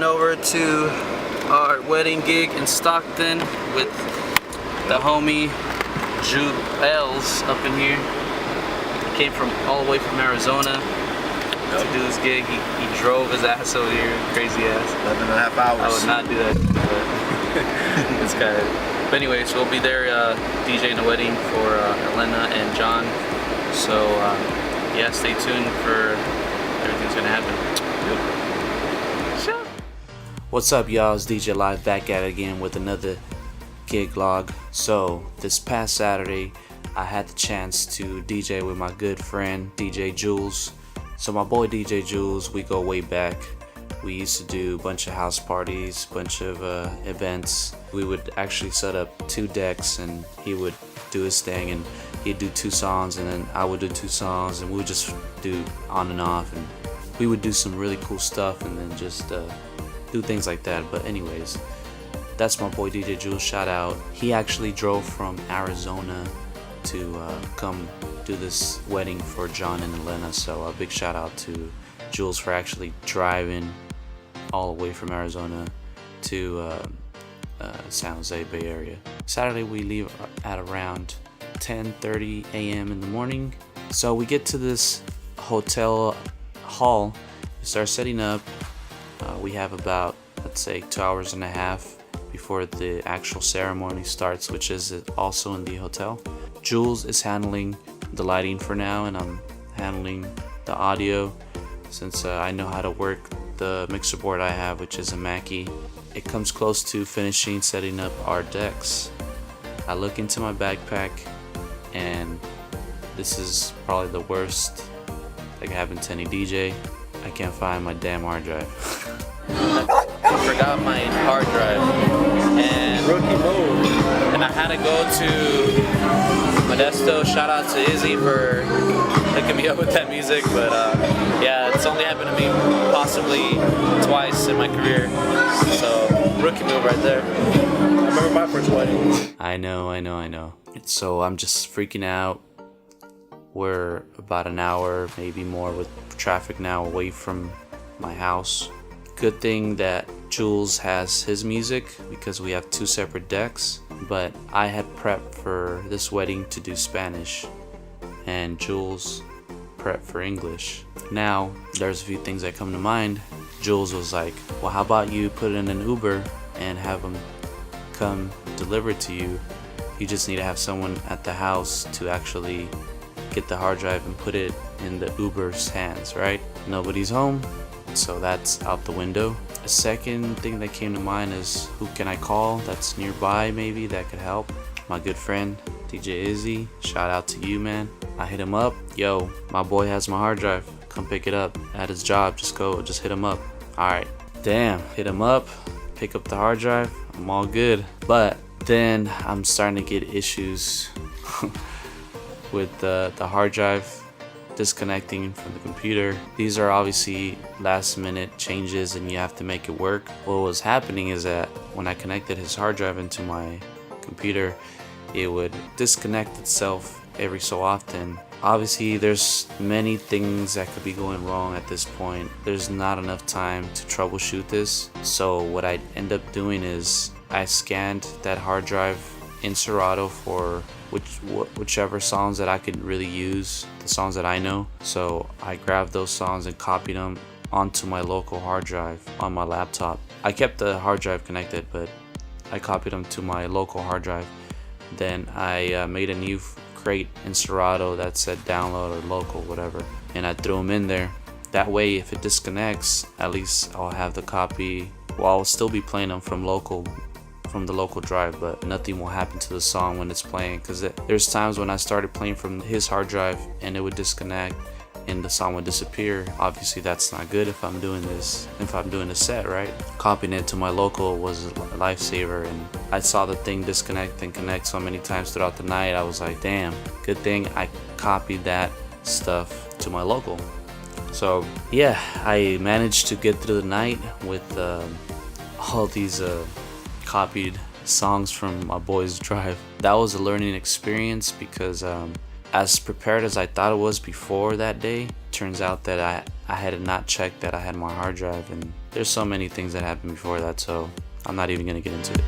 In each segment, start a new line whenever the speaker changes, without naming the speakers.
heading over to our wedding gig in Stockton with the homie Jewelz up in here. He came from all the way from Arizona to do this gig. He drove his ass over here, crazy ass.
11.5 hours.
I would not do that, but this guy. But anyways, we'll be there DJing the wedding for Elena and John. So yeah, stay tuned for everything's gonna happen. Sure.
What's up, y'all? It's DJ Live back at it again with another gig log. So this past Saturday, I had the chance to DJ with my good friend DJ Jewelz. So my boy DJ Jewelz, we go way back. We used to do a bunch of house parties, bunch of events. We would actually set up 2 decks and he would do his thing and he'd do 2 songs and then I would do 2 songs and we would just do on and off and we would do some really cool stuff and then just do things like that. But anyways, that's my boy DJ Jewelz, shout out. He actually drove from Arizona to come do this wedding for John and Elena, so a big shout out to Jewelz for actually driving all the way from Arizona to San Jose Bay Area. Saturday we leave at around 10:30 a.m. in the morning. So we get to this hotel hall, we start setting up. We have about, let's say, 2.5 hours before the actual ceremony starts, which is also in the hotel. Jewelz is handling the lighting for now and I'm handling the audio since I know how to work the mixer board I have, which is a Mackie. It comes close to finishing setting up our decks. I look into my backpack and this is probably the worst that can happen to any DJ. I can't find my damn hard drive.
I forgot my hard drive and
Rookie move.
I had to go to Modesto. Shout out to Izzy for hooking me up with that music, but yeah, it's only happened to me possibly twice in my career, so rookie move right there.
I remember my first wedding.
I know. So I'm just freaking out. We're about an hour, maybe more with traffic now away from my house. Good thing that Jewelz has his music because we have 2 separate decks, but I had prepped for this wedding to do Spanish and Jewelz prepped for English. Now there's a few things that come to mind. Jewelz was like, well, how about you put in an Uber and have them come deliver it to you. You just need to have someone at the house to actually get the hard drive and put it in the Uber's hands, right? Nobody's home, so that's out the window. A second thing that came to mind is who can I call that's nearby maybe that could help? My good friend DJ Izzy, shout out to you, man. I hit him up, yo, my boy has my hard drive, come pick it up at his job, just hit him up. Alright, damn, hit him up, pick up the hard drive, I'm all good. But then I'm starting to get issues with the hard drive disconnecting from the computer. These are obviously last minute changes and you have to make it work. What was happening is that when I connected his hard drive into my computer, it would disconnect itself every so often. Obviously there's many things that could be going wrong at this point. There's not enough time to troubleshoot this. So what I end up doing is I scanned that hard drive in Serato for whichever songs that I could really use, the songs that I know. So I grabbed those songs and copied them onto my local hard drive on my laptop. I kept the hard drive connected, but I copied them to my local hard drive. Then I made a new crate in Serato that said download or local, whatever, and I threw them in there. That way, if it disconnects, at least I'll have the copy. Well, I'll still be playing them from the local drive, but nothing will happen to the song when it's playing, because there's times when I started playing from his hard drive and it would disconnect and the song would disappear. Obviously that's not good if I'm doing a set, right? Copying it to my local was a lifesaver, and I saw the thing disconnect and connect so many times throughout the night. I was like, damn, good thing I copied that stuff to my local. So yeah, I managed to get through the night with all these copied songs from my boy's drive. That was a learning experience because as prepared as I thought it was before that day, turns out that I had not checked that I had my hard drive, and there's so many things that happened before that, so I'm not even gonna get into it.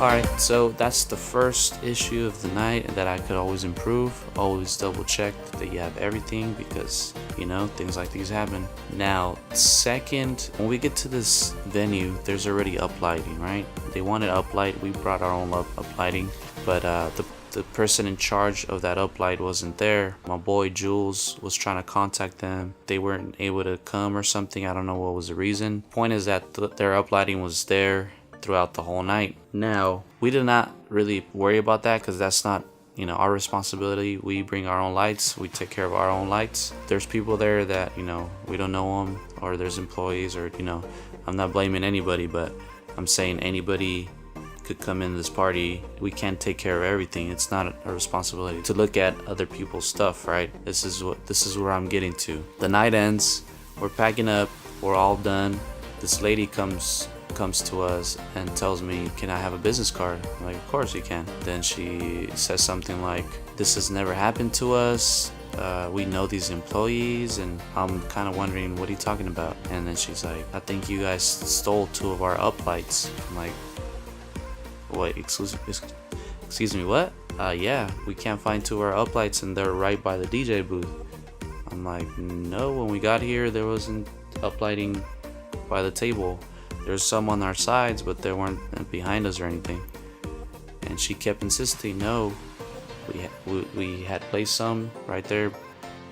Alright, so that's the first issue of the night that I could always improve. Always double check that you have everything because, you know, things like these happen. Now, second, when we get to this venue, there's already uplighting, right? They wanted uplight. We brought our own uplighting, but the person in charge of that uplight wasn't there. My boy Jewelz was trying to contact them. They weren't able to come or something. I don't know what was the reason. Point is that their uplighting was there throughout the whole night. Now, we did not really worry about that because that's not, you know, our responsibility. We bring our own lights. We take care of our own lights. There's people there that, you know, we don't know them, or there's employees, or, you know, I'm not blaming anybody, but I'm saying anybody could come in this party. We can't take care of everything. It's not a responsibility to look at other people's stuff, right? This is where I'm getting to. The night ends, we're packing up, we're all done. This lady comes to us and tells me, can I have a business card? I'm like, of course you can. Then she says something like, this has never happened to us. We know these employees, and I'm kind of wondering, what are you talking about? And then she's like, I think you guys stole 2 of our uplights. I'm like, what, excuse me, what? Yeah, we can't find 2 of our uplights and they're right by the DJ booth. I'm like, no, when we got here there wasn't uplighting by the table. There's some on our sides, but they weren't behind us or anything. And she kept insisting, no, we had placed some right there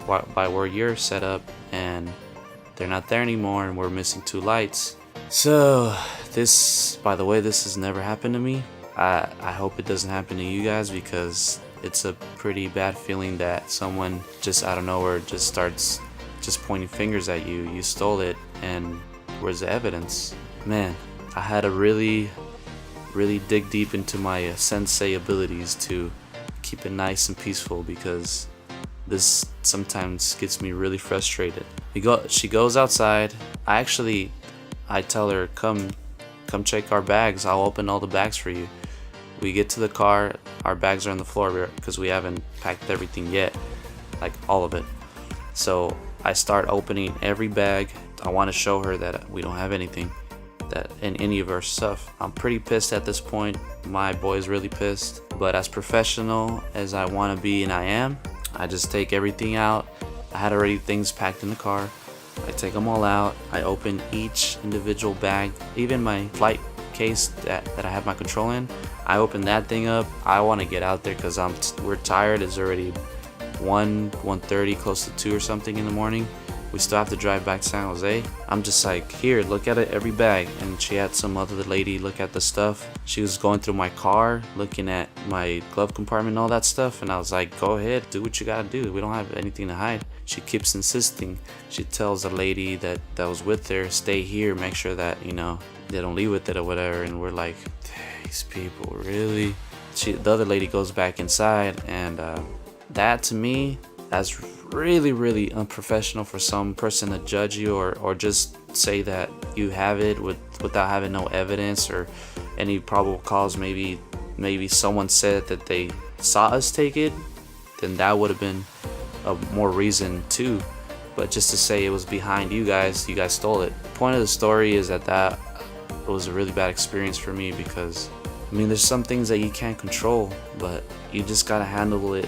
by where you're set up, and they're not there anymore, and we're missing 2 lights. So this, by the way, this has never happened to me. I hope it doesn't happen to you guys, because it's a pretty bad feeling that someone just out of nowhere just starts just pointing fingers at you. You stole it, and where's the evidence? Man, I had to really dig deep into my sensei abilities to keep it nice and peaceful, because this sometimes gets me really frustrated. She goes outside. I tell her, come check our bags. I'll open all the bags for you. We get to the car. Our bags are on the floor because we haven't packed everything yet, like all of it. So I start opening every bag. I want to show her that we don't have anything that in any of our stuff. I'm pretty pissed at this point. My boy's really pissed, but as professional as I want to be, and I am, I just take everything out. I had already things packed in the car. I take them all out. I open each individual bag, even my flight case that I have my control in. I open that thing up. I want to get out there because we're tired. It's already 1:30, close to 2 or something in the morning. We still have to drive back to San Jose. I'm just like, here, look at it, every bag. And she had some other lady look at the stuff. She was going through my car, looking at my glove compartment and all that stuff. And I was like, go ahead, do what you gotta do. We don't have anything to hide. She keeps insisting. She tells the lady that was with her, stay here, make sure that, you know, they don't leave with it or whatever. And we're like, these people, really? The other lady goes back inside, and that to me, that's really unprofessional for some person to judge you or just say that you have it without having no evidence or any probable cause. Maybe someone said that they saw us take it, then that would have been a more reason too. But just to say it was behind you guys stole it. The point of the story is that it was a really bad experience for me, because I mean, there's some things that you can't control, but you just gotta handle it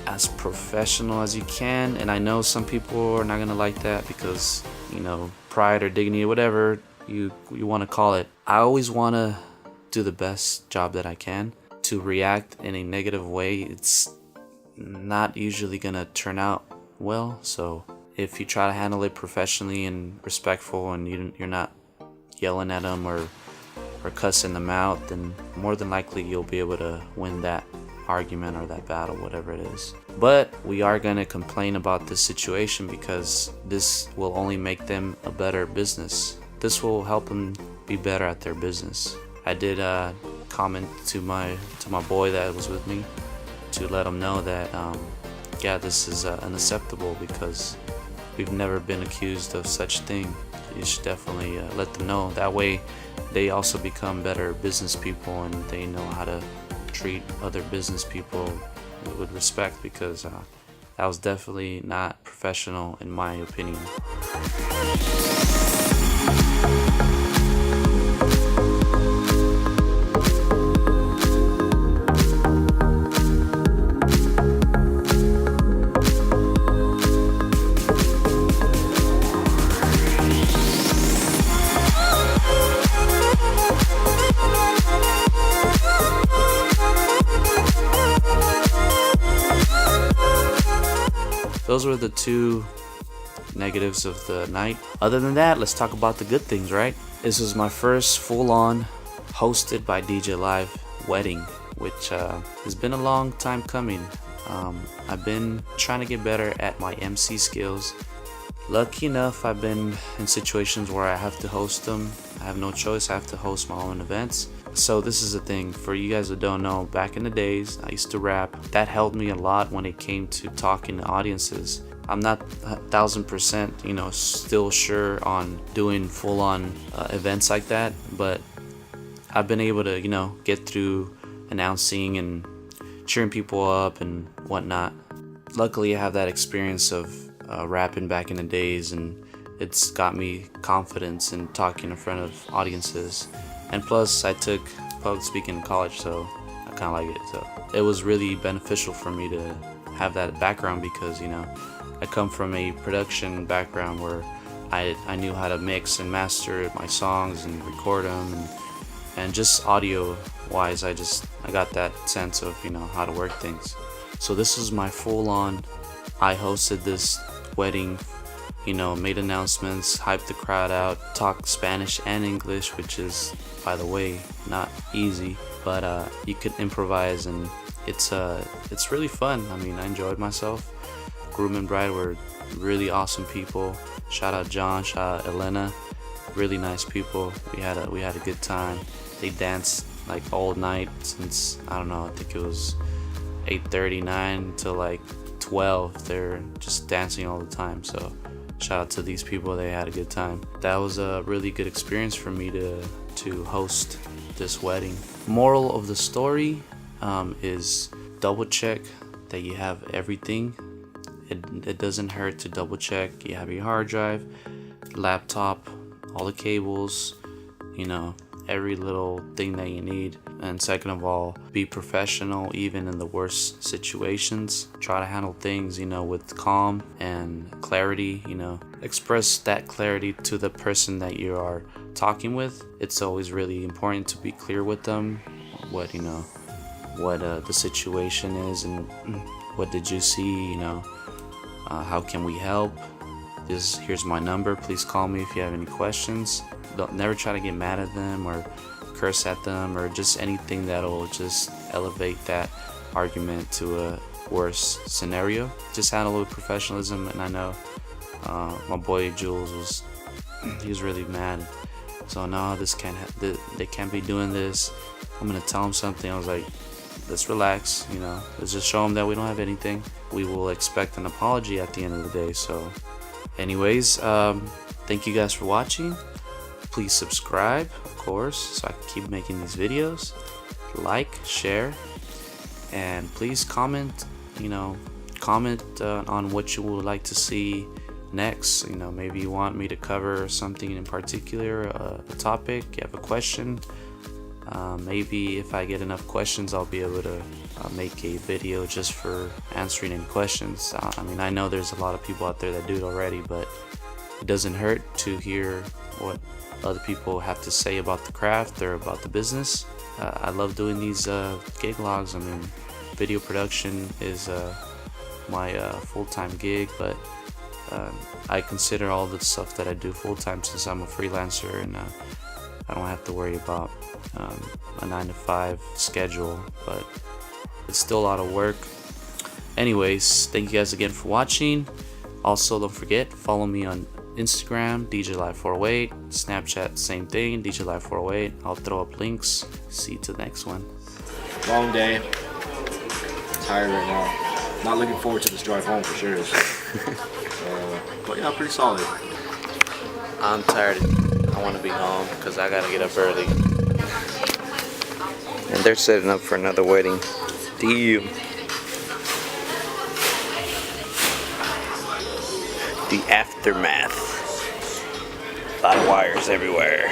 as professional as you can. And I know some people are not gonna like that because, you know, pride or dignity or whatever you want to call it. I always want to do the best job that I can. To react in a negative way, it's not usually gonna turn out well. So if you try to handle it professionally and respectful, and you're not yelling at them or cussing them out, then more than likely you'll be able to win that argument or that battle, whatever it is. But we are going to complain about this situation because this will only make them a better business. This will help them be better at their business. I did comment to my boy that was with me, to let them know that yeah, this is unacceptable, because we've never been accused of such thing. You should definitely let them know. That way they also become better business people, and they know how to treat other business people with respect, because that was definitely not professional in my opinion. Those were the two negatives of the night. Other than that, let's talk about the good things, right? This was my first full-on hosted by DJ Live wedding, which has been a long time coming. I've been trying to get better at my MC skills. Lucky enough, I've been in situations where I have to host them. I have no choice, I have to host my own events. So this is the thing, for you guys who don't know, back in the days, I used to rap. That helped me a lot when it came to talking to audiences. I'm not 1000%, still sure on doing full-on events like that, but I've been able to, get through announcing and cheering people up and whatnot. Luckily, I have that experience of rapping back in the days, and it's got me confidence in talking in front of audiences. And plus, I took public speaking in college, so I kind of like it. So it was really beneficial for me to have that background, because I come from a production background where I knew how to mix and master my songs and record them, and just audio wise, I got that sense of how to work things. So this was my full-on. I hosted this wedding, made announcements, hyped the crowd out, talked Spanish and English, which is, by the way, not easy, but you could improvise, and it's really fun. I mean, I enjoyed myself. Groom and bride were really awesome people. Shout out John, shout out Elena, really nice people. We had a good time. They danced like all night since, I don't know, I think it was 8:39 till like 12. They're just dancing all the time. So shout out to these people, they had a good time. That was a really good experience for me to host this wedding. Moral of the story is double check that you have everything. It doesn't hurt to double check. You have your hard drive, laptop, all the cables, every little thing that you need. And second of all, be professional even in the worst situations. Try to handle things, with calm and clarity. Express that clarity to the person that you are talking with. It's always really important to be clear with them what the situation is, and what did you see, how can we help. Here's my number, please call me if you have any questions. Never try to get mad at them or curse at them or just anything that'll just elevate that argument to a worse scenario. Just handle it with professionalism. And I know my boy Jewelz he was really mad. So no, they can't be doing this. I'm gonna tell him something. I was like, let's relax, let's just show them that we don't have anything. We will expect an apology at the end of the day. So anyways, thank you guys for watching. Please subscribe, of course, so I can keep making these videos. Like, share, and please comment on what you would like to see next. Maybe you want me to cover something in particular, a topic, you have a question. Maybe if I get enough questions, I'll be able to make a video just for answering any questions. I know there's a lot of people out there that do it already, but it doesn't hurt to hear what other people have to say about the craft or about the business. I love doing these gig logs. Video production is my full-time gig, but I consider all the stuff that I do full-time since I'm a freelancer, and I don't have to worry about a 9-to-5 schedule, but it's still a lot of work. Anyways, thank you guys again for watching. Also, don't forget, follow me on Instagram, DJ Live 408, Snapchat, same thing, DJ Live 408. I'll throw up links. See you to the next one.
Long day. tired right now. Not looking forward to this drive home for sure. But yeah, pretty solid.
I'm tired. I want to be home because I gotta get up early. And they're setting up for another wedding. Damn. The aftermath. A lot of wires everywhere.